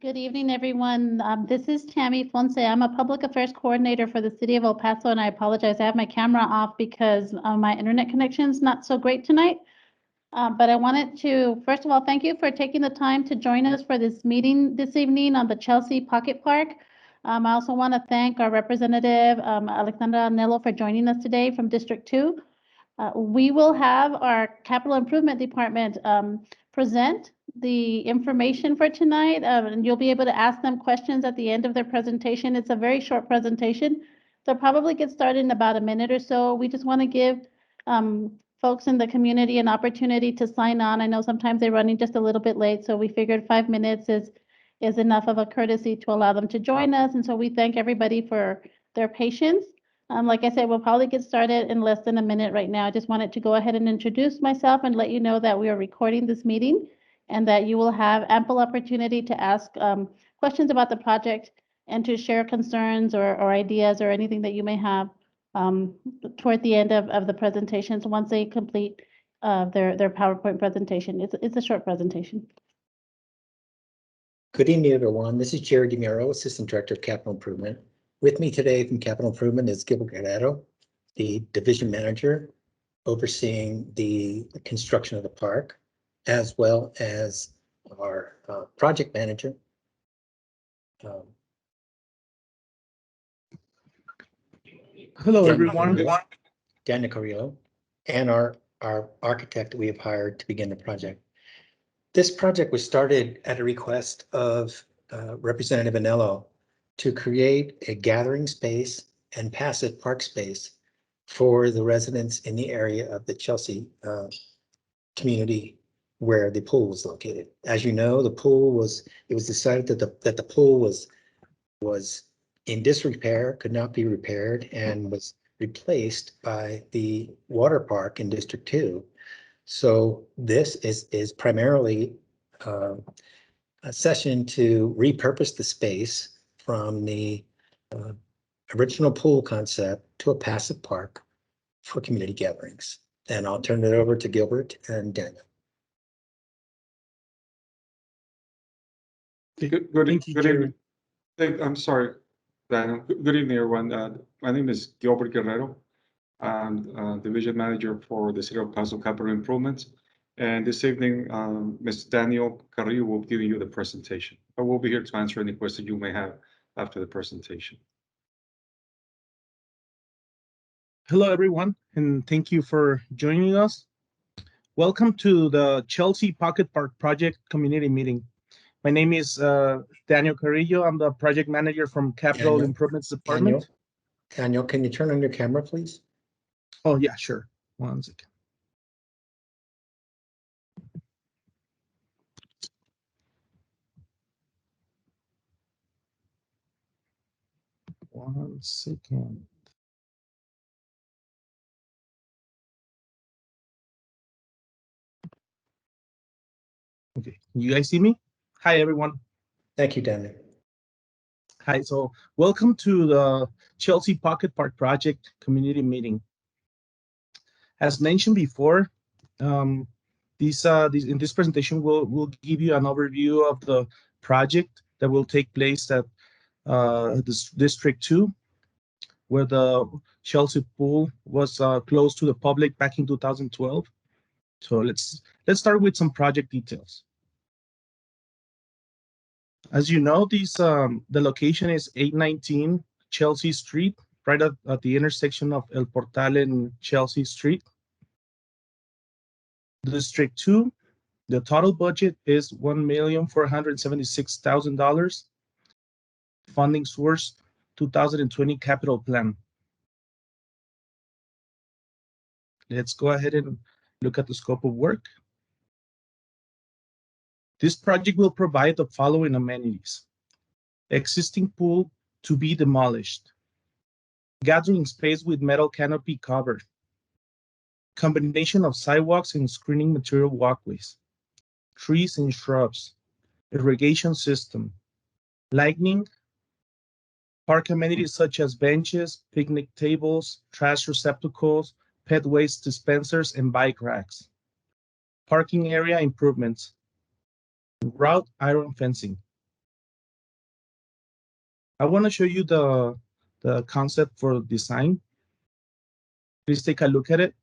Good evening, everyone. This is Tammy Fonse. I'm a public affairs coordinator for the city of El Paso, and I apologize. I have my camera off because my internet connection is not so great tonight. But I wanted to, first of all, thank you for taking the time to join us for this meeting this evening on the Chelsea Pocket Park. I also want to thank our representative, Alexandra Anello, for joining us today from District 2. We will have our Capital Improvement Department present the information for tonight, and you'll be able to ask them questions at the end of their presentation. It's a very short presentation. They'll probably get started in about a minute or so. We just want to give folks in the community an opportunity to sign on. I know sometimes they're running just a little bit late, so we figured 5 minutes is enough of a courtesy to allow them to join us. And so we thank everybody for their patience. Like I said, we'll probably get started in less than a minute right now. I just wanted to go ahead and introduce myself and let you know that we are recording this meeting and that you will have ample opportunity to ask questions about the project and to share concerns or ideas or anything that you may have toward the end of the presentations once they complete their PowerPoint presentation. It's a short presentation. Good evening, everyone. This is Jerry DeMuro, Assistant Director of Capital Improvement. With me today from Capital Improvement is Gilbert Guerrero, the Division Manager overseeing the construction of the park, as well as our Project Manager. Hello, everyone. Daniel Carrillo, and our architect that we have hired to begin the project. This project was started at a request of Representative Anello to create a gathering space and passive park space for the residents in the area of the Chelsea community where the pool was located. As you know, it was decided that the pool was in disrepair, could not be repaired, and was replaced by the water park in District 2. So this is primarily a session to repurpose the space from the original pool concept to a passive park for community gatherings. And I'll turn it over to Gilbert and Daniel. Good evening. I'm sorry, Daniel. Good evening, everyone. My name is Gilbert Guerrero. I'm Division Manager for the City of Paso Capital Improvements. And this evening, Mr. Daniel Carrillo will be giving you the presentation. I will be here to answer any questions you may have after the presentation. Hello, everyone, and thank you for joining us. Welcome to the Chelsea Pocket Park Project Community Meeting. My name is Daniel Carrillo. I'm the project manager from Capital Improvements Department. Daniel, can you turn on your camera, please? Oh, yeah, sure. 1 second. Okay, you guys see me? Hi, everyone. Thank you, Daniel. Hi, so welcome to the Chelsea Pocket Park Project Community Meeting. As mentioned before, in this presentation, we'll give you an overview of the project that will take place at this District 2, where the Chelsea pool was closed to the public back in 2012. So let's start with some project details. As you know, the location is 819 Chelsea Street, right at the intersection of El Portal and Chelsea Street. District 2, the total budget is $1,476,000. Funding source, 2020 capital plan. Let's go ahead and look at the scope of work. This project will provide the following amenities: existing pool to be demolished, gathering space with metal canopy cover, combination of sidewalks and screening material walkways, trees and shrubs, irrigation system, lighting, park amenities such as benches, picnic tables, trash receptacles, pet waste dispensers, and bike racks, parking area improvements, wrought iron fencing, I want to show you the concept for design. Please take a look at it.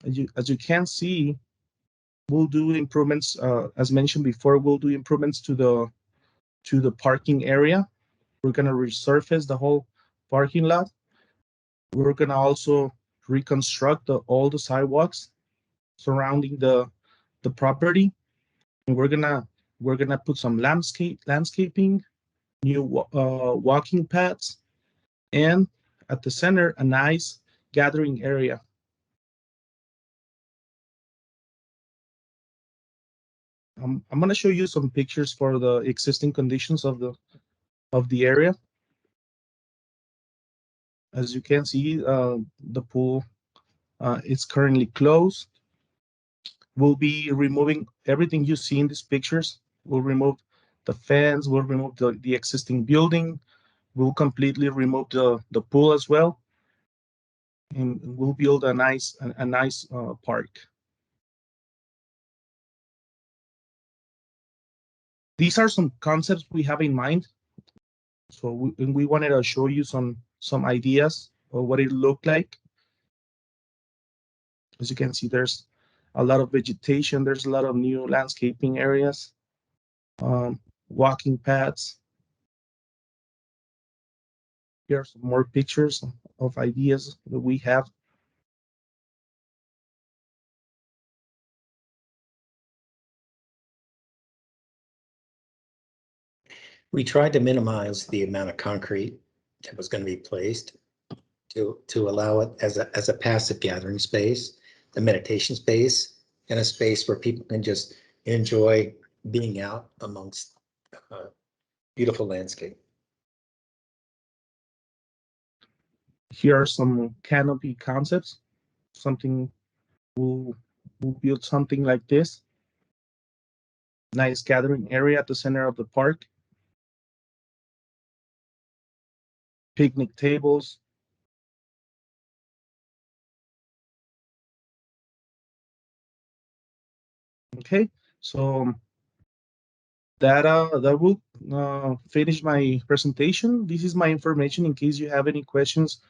As you can see, we'll do improvements, as mentioned before, we'll do improvements to the parking area. We're gonna resurface the whole parking lot. We're gonna also reconstruct all the sidewalks surrounding the property. And we're gonna put some landscaping, new walking paths, and at the center, a nice gathering area. I'm gonna show you some pictures for the existing conditions of the area. As you can see, the pool is currently closed. We'll be removing everything you see in these pictures. We'll remove the fence, we'll remove the existing building, we'll completely remove the pool as well, and we'll build a nice park. These are some concepts we have in mind. So we wanted to show you some ideas of what it looked like. As you can see, there's a lot of vegetation. There's a lot of new landscaping areas, walking paths. Here are some more pictures of ideas that we have. We tried to minimize the amount of concrete that was going to be placed to allow it as a passive gathering space, a meditation space, and a space where people can just enjoy being out amongst beautiful landscape. Here are some Canopy Concepts. We'll build something like this. Nice gathering area at the center of the park. Picnic tables. Okay, so that will finish my presentation. This is my information in case you have any questions.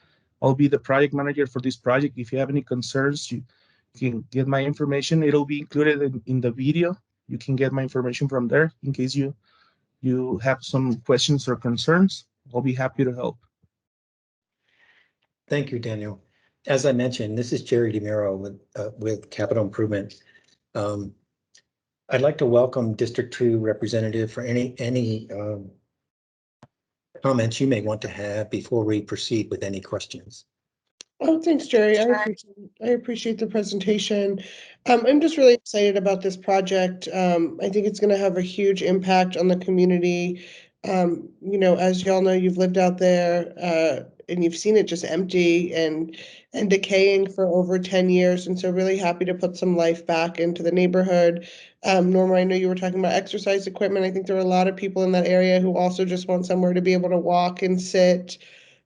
I'll be the project manager for this project. If you have any concerns, you can get my information. It'll be included in the video. You can get my information from there in case you have some questions or concerns. I'll be happy to help. Thank you, Daniel. As I mentioned, this is Jerry DeMiro with Capital Improvement. I'd like to welcome District 2 representative for any comments you may want to have before we proceed with any questions. Oh, thanks, Jerry. I appreciate the presentation. I'm just really excited about this project. I think it's going to have a huge impact on the community. You know, as y'all know, you've lived out there and you've seen it just empty and decaying for over 10 years. And so really happy to put some life back into the neighborhood. Norma, I know you were talking about exercise equipment. I think there are a lot of people in that area who also just want somewhere to be able to walk and sit.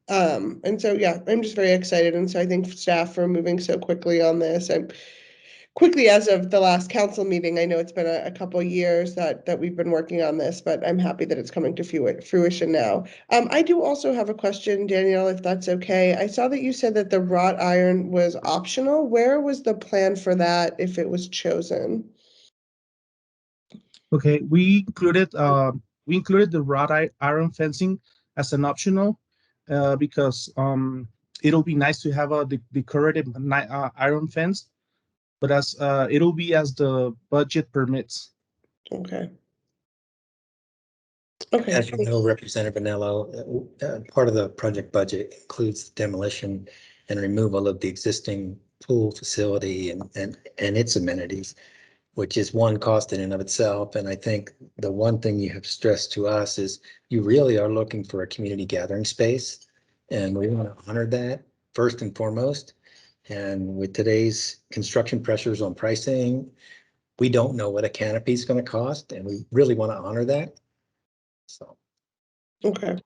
And so, yeah, I'm just very excited. And so I think staff for moving so quickly on this. I'm quickly as of the last council meeting. I know it's been a couple of years that we've been working on this, but I'm happy that it's coming to fruition now. I do also have a question, Danielle, if that's okay. I saw that you said that the wrought iron was optional. Where was the plan for that if it was chosen? Okay, we included the wrought iron fencing as an optional because it'll be nice to have a decorative iron fence, but as it'll be as the budget permits. Okay. As you know, Representative Bonello, part of the project budget includes demolition and removal of the existing pool facility and its amenities, which is one cost in and of itself. And I think the one thing you have stressed to us is you really are looking for a community gathering space, and we want to honor that first and foremost. And with today's construction pressures on pricing, we don't know what a canopy is going to cost, and we really want to honor that. So. Okay.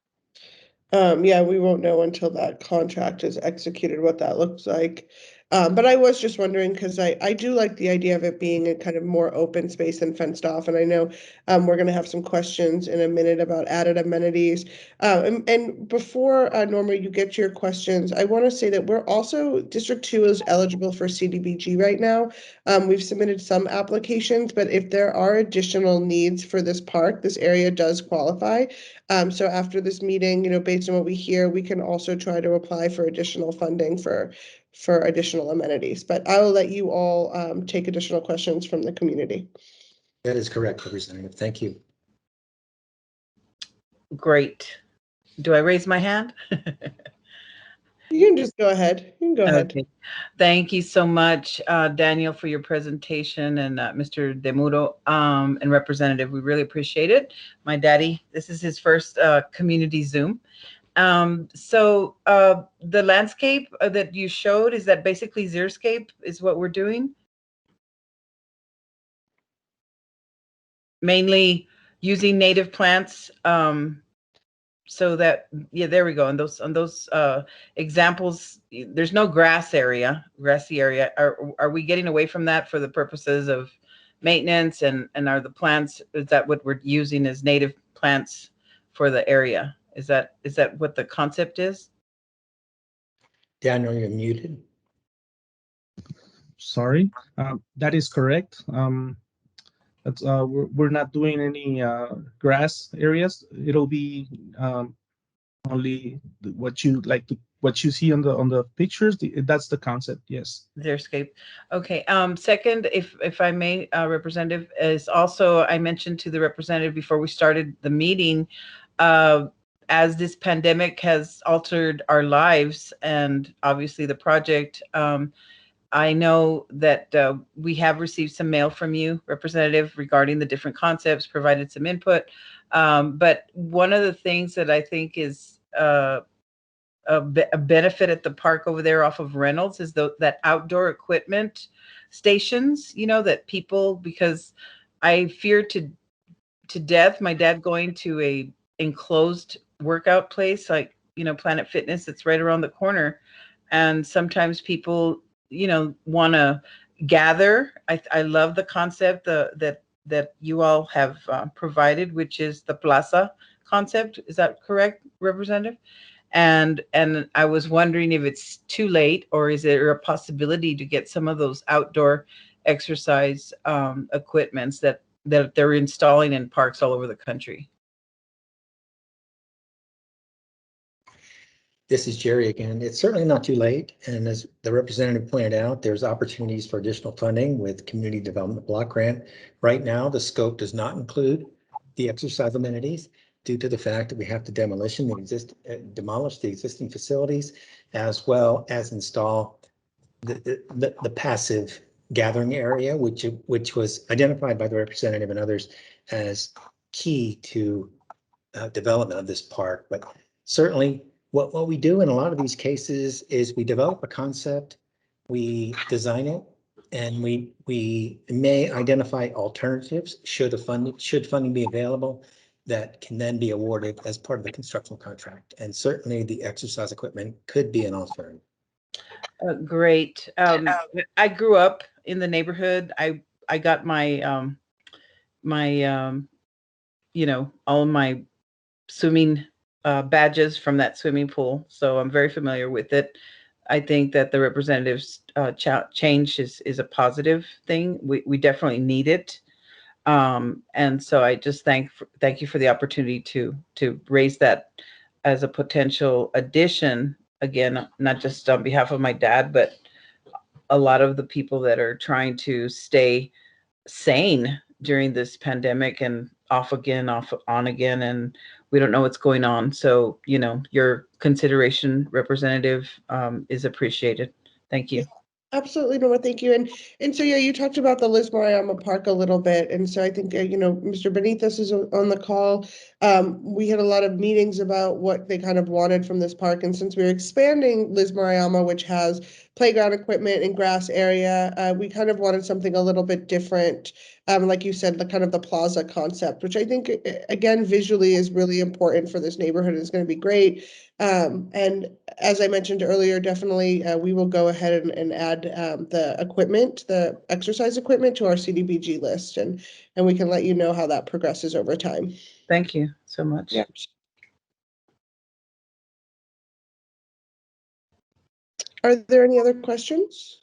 Yeah, we won't know until that contract is executed what that looks like. But I was just wondering, because I do like the idea of it being a kind of more open space and fenced off. And I know we're going to have some questions in a minute about added amenities. And before, Norma, you get to your questions, I want to say that we're also, District 2 is eligible for CDBG right now. We've submitted some applications, but if there are additional needs for this park, this area does qualify. So after this meeting, based on what we hear, we can also try to apply for additional funding for additional amenities. But I will let you all take additional questions from the community. That is correct, Representative. Thank you. Great. Do I raise my hand? You can just go ahead. You can go ahead. Okay. Thank you so much, Daniel, for your presentation, and Mr. Demuro and Representative. We really appreciate it. My daddy, this is his first community Zoom. So the landscape that you showed, is that basically xeriscape is what we're doing? Mainly using native plants, so that, yeah, there we go. On those examples, there's no grassy area. Are we getting away from that for the purposes of maintenance, and are the plants, is that what we're using as native plants for the area? Is that what the concept is? Daniel, you're muted. Sorry, that is correct. That's, we're not doing any grass areas. It'll be only what you see on the pictures. That's the concept. Yes. Xeriscape. Okay. Second, if I may, Representative, is also, I mentioned to the representative before we started the meeting, as this pandemic has altered our lives and obviously the project, I know that we have received some mail from you, Representative, regarding the different concepts, provided some input. But one of the things that I think is a benefit at the park over there off of Reynolds is that outdoor equipment stations, that people, because I fear to death my dad going to a enclosed workout place like, Planet Fitness that's right around the corner. And sometimes people, want to gather. I love the concept that you all have provided, which is the plaza concept. Is that correct, Representative? And I was wondering if it's too late, or is there a possibility to get some of those outdoor exercise equipments that they're installing in parks all over the country? This is Jerry again. It's certainly not too late. And as the representative pointed out, there's opportunities for additional funding with Community Development Block Grant. Right now, the scope does not include the exercise amenities due to the fact that we have to demolish the existing facilities, as well as install the passive gathering area, which was identified by the representative and others as key to development of this park. But certainly, what we do in a lot of these cases is we develop a concept, we design it, and we may identify alternatives should funding be available that can then be awarded as part of the construction contract. And certainly the exercise equipment could be an alternative. Great. I grew up in the neighborhood. I got my all my swimming badges from that swimming pool, so I'm very familiar with it. I think that the representative's change is a positive thing. We definitely need it, and so I just thank you for the opportunity to raise that as a potential addition. Again, not just on behalf of my dad, but a lot of the people that are trying to stay sane during this pandemic and off again, off on again, and we don't know what's going on. So, your consideration, Representative, is appreciated. Thank you. Absolutely, Norma, thank you. And so, yeah, you talked about the Liz Mariama Park a little bit. And so I think, Mr. Benitez is on the call. We had a lot of meetings about what they kind of wanted from this park. And since we're expanding Liz Mariama, which has playground equipment and grass area. We kind of wanted something a little bit different. Like you said, the kind of the plaza concept, which I think, again, visually is really important for this neighborhood. It's going to be great. And as I mentioned earlier, definitely we will go ahead and add the equipment, the exercise equipment to our CDBG list, and we can let you know how that progresses over time. Thank you so much. Yeah. Are there any other questions?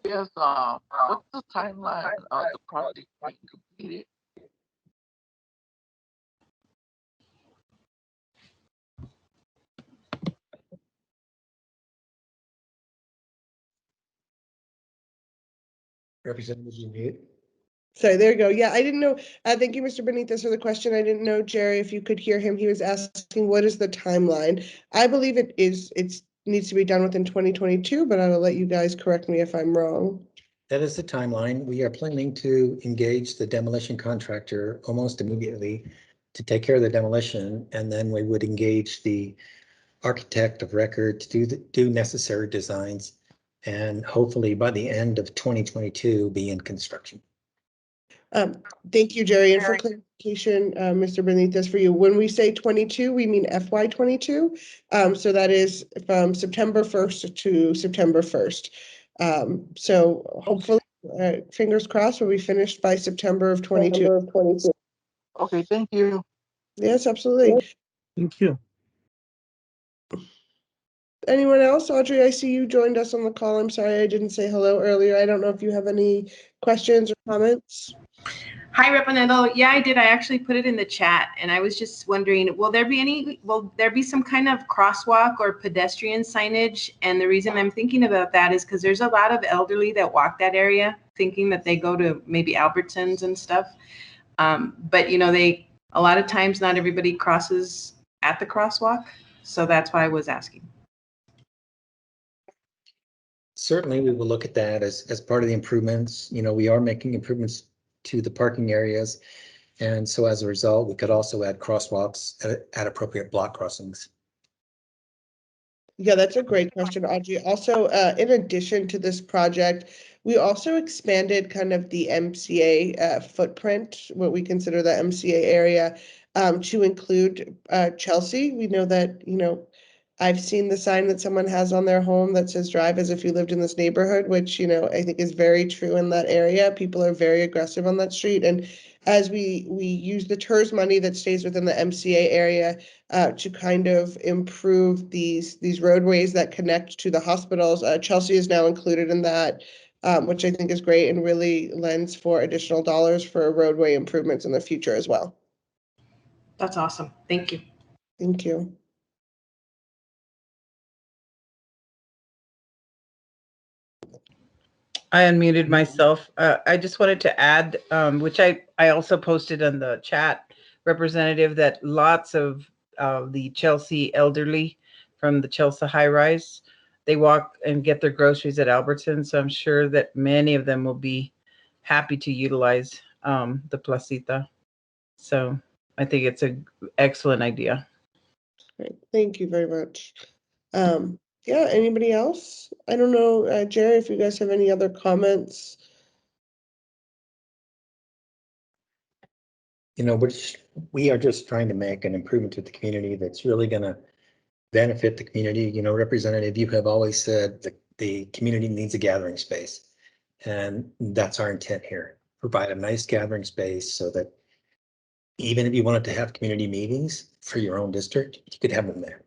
Yes, what's the timeline of the project being completed? Representative Unit. Sorry, there you go. Yeah, I didn't know. Thank you, Mr. Benitez, for the question. I didn't know, Jerry, if you could hear him. He was asking, what is the timeline? I believe it needs to be done within 2022, but I will let you guys correct me if I'm wrong. That is the timeline. We are planning to engage the demolition contractor almost immediately to take care of the demolition, and then we would engage the architect of record to do necessary designs, and hopefully by the end of 2022 be in construction. Thank you, Jerry. And for clarification, Mr. Benitez, for you, when we say 22, we mean FY 22. So that is from September 1st to September 1st. So hopefully, fingers crossed, we'll be finished by September of 22. Okay, thank you. Yes, absolutely. Thank you. Anyone else? Audrey, I see you joined us on the call. I'm sorry I didn't say hello earlier. I don't know if you have any questions or comments. Hi, Representative. Yeah, I did. I actually put it in the chat, and I was just wondering, will there be some kind of crosswalk or pedestrian signage? And the reason I'm thinking about that is because there's a lot of elderly that walk that area thinking that they go to maybe Albertsons and stuff. But you know, a lot of times not everybody crosses at the crosswalk. So that's why I was asking. Certainly, we will look at that as part of the improvements. You know, we are making improvements to the parking areas. And so as a result, we could also add crosswalks at appropriate block crossings. Yeah, that's a great question, Audrey. Also, in addition to this project, we also expanded kind of the MCA footprint, what we consider the MCA area, to include Chelsea. We know that, you know, I've seen the sign that someone has on their home that says drive as if you lived in this neighborhood, which, you know, I think is very true in that area. People are very aggressive on that street. And as we use the TERS money that stays within the MCA area to kind of improve these roadways that connect to the hospitals, Chelsea is now included in that, which I think is great and really lends for additional dollars for roadway improvements in the future as well. That's awesome. Thank you. Thank you. I unmuted myself. I just wanted to add, which I also posted on the chat, Representative, that lots of the Chelsea elderly from the Chelsea high rise, they walk and get their groceries at Albertsons. So I'm sure that many of them will be happy to utilize the placita. So I think it's an excellent idea. Great. Thank you very much. Yeah, anybody else? I don't know, Jerry, if you guys have any other comments. You know, we are just trying to make an improvement to the community that's really going to benefit the community. You know, Representative, you have always said that the community needs a gathering space. And that's our intent here. Provide a nice gathering space so that even if you wanted to have community meetings for your own district, you could have them there.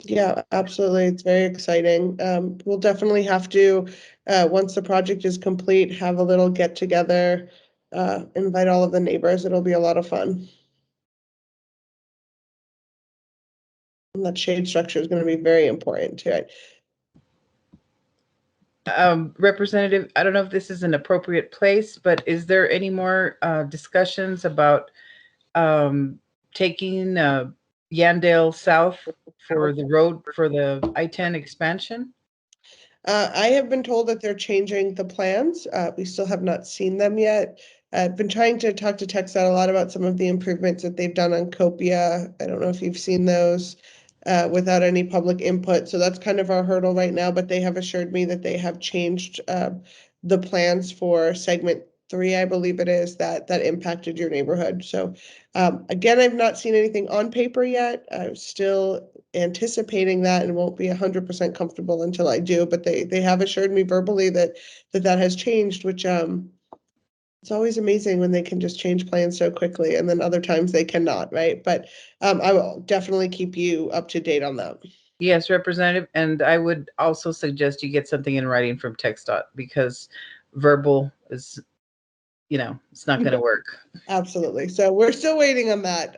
Yeah, absolutely. It's very exciting. We'll definitely have to, once the project is complete, have a little get together, invite all of the neighbors. It'll be a lot of fun. And that shade structure is going to be very important to it. Representative, I don't know if this is an appropriate place, but is there any more discussions about taking Yandale South for the road for the I-10 expansion? I have been told that they're changing the plans. We still have not seen them yet. I've been trying to talk to TechStat a lot about some of the improvements that they've done on Copia. I don't know if you've seen those without any public input. So that's kind of our hurdle right now, but they have assured me that they have changed the plans for segment 3, I believe it is, that impacted your neighborhood. So again, I've not seen anything on paper yet. I'm still anticipating that and won't be 100% comfortable until I do, but they have assured me verbally that has changed, which it's always amazing when they can just change plans so quickly, and then other times they cannot, right? But I will definitely keep you up to date on that. Yes, Representative, and I would also suggest you get something in writing from TxDOT because verbal is, it's not going to work. Absolutely. So we're still waiting on that.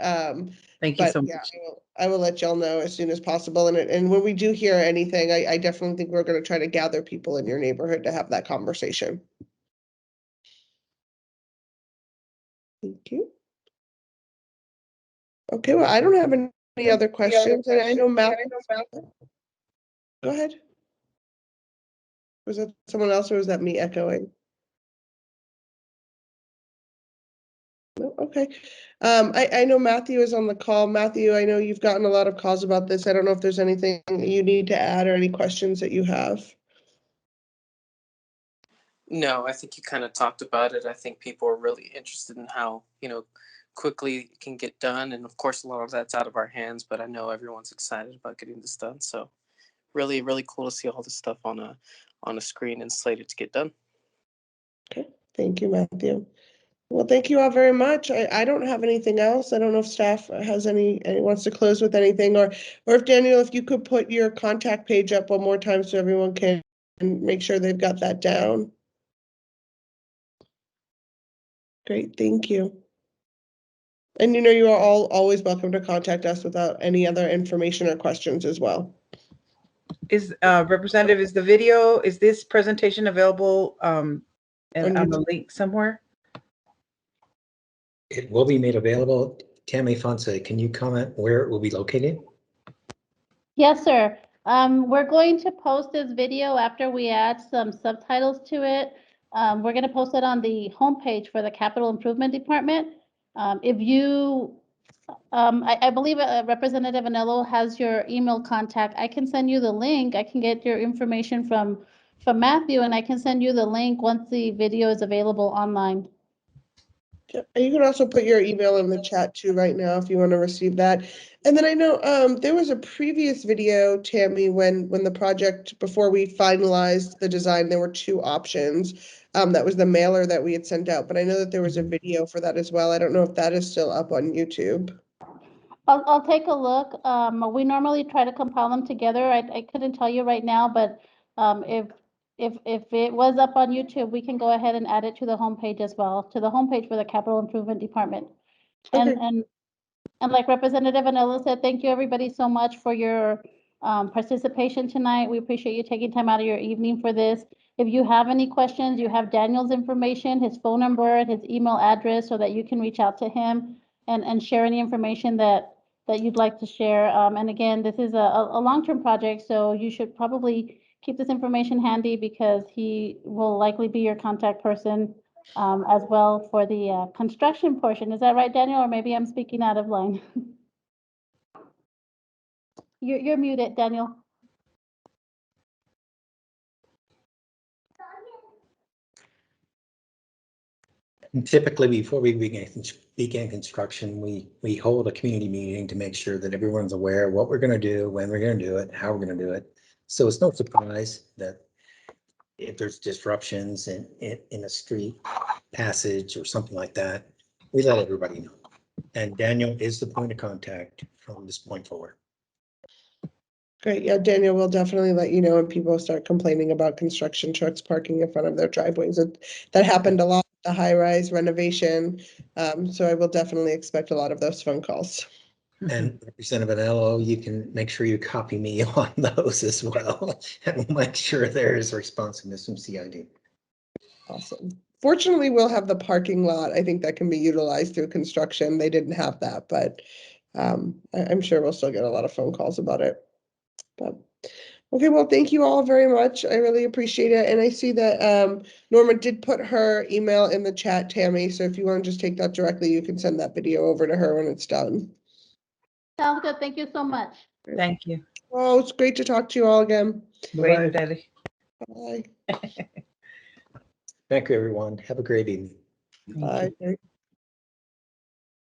Thank you But so yeah, much. I will let y'all know as soon as possible. And when we do hear anything, I definitely think we're going to try to gather people in your neighborhood to have that conversation. Thank you. Okay, well, I don't have any other questions. And I know Matt. Go ahead. Was it someone else or was that me echoing? No, okay. I know Matthew is on the call. Matthew, I know you've gotten a lot of calls about this. I don't know if there's anything you need to add or any questions that you have. No, I think you kind of talked about it. I think people are really interested in how, quickly it can get done. And of course, a lot of that's out of our hands, but I know everyone's excited about getting this done. So really, really cool to see all this stuff on a screen and slated to get done. Okay, thank you, Matthew. Well, thank you all very much. I don't have anything else. I don't know if staff has wants to close with anything, or if Daniel, if you could put your contact page up one more time so everyone can make sure they've got that down. Great, thank you. And you are all always welcome to contact us without any other information or questions as well. Is Representative, is this presentation available on the link somewhere? It will be made available. Tammy Fonse, can you comment where it will be located? Yes, sir. We're going to post this video after we add some subtitles to it. We're going to post it on the homepage for the Capital Improvement Department. If you, I believe Representative Anello has your email contact. I can send you the link. I can get your information from Matthew, and I can send you the link once the video is available online. You can also put your email in the chat too right now if you want to receive that. And then I know there was a previous video, Tammy, when the project, before we finalized the design, there were 2 options. That was the mailer that we had sent out, but I know that there was a video for that as well. I don't know if that is still up on YouTube. I'll take a look. We normally try to compile them together. I couldn't tell you right now, but if it was up on YouTube, we can go ahead and add it to the homepage as well, to the homepage for the Capital Improvement Department. Okay. And like Representative Anello said, thank you everybody so much for your participation tonight. We appreciate you taking time out of your evening for this. If you have any questions, you have Daniel's information, his phone number, his email address, so that you can reach out to him and share any information that you'd like to share. And again, this is a long-term project, so you should probably keep this information handy because he will likely be your contact person as well for the construction portion. Is that right, Daniel? Or maybe I'm speaking out of line. You're muted, Daniel. And typically, before we begin construction, we hold a community meeting to make sure that everyone's aware of what we're going to do, when we're going to do it, how we're going to do it. So it's no surprise that if there's disruptions in a street passage or something like that, we let everybody know. And Daniel is the point of contact from this point forward. Great. Yeah, Daniel will definitely let you know when people start complaining about construction trucks parking in front of their driveways. That happened a lot with the high-rise renovation. So I will definitely expect a lot of those phone calls. And Representative Anello, you can make sure you copy me on those as well. And we'll make sure there is responsiveness from CID. Awesome. Fortunately, we'll have the parking lot. I think that can be utilized through construction. They didn't have that, but I'm sure we'll still get a lot of phone calls about it. But Okay, well, thank you all very much. I really appreciate it. And I see that Norma did put her email in the chat, Tammy. So if you want to just take that directly, you can send that video over to her when it's done. Sounds good. Thank you so much. Thank you. Oh, it's great to talk to you all again. Great, Bye-bye. Daddy. Bye. Thank you, everyone. Have a great evening. Thank you. Bye.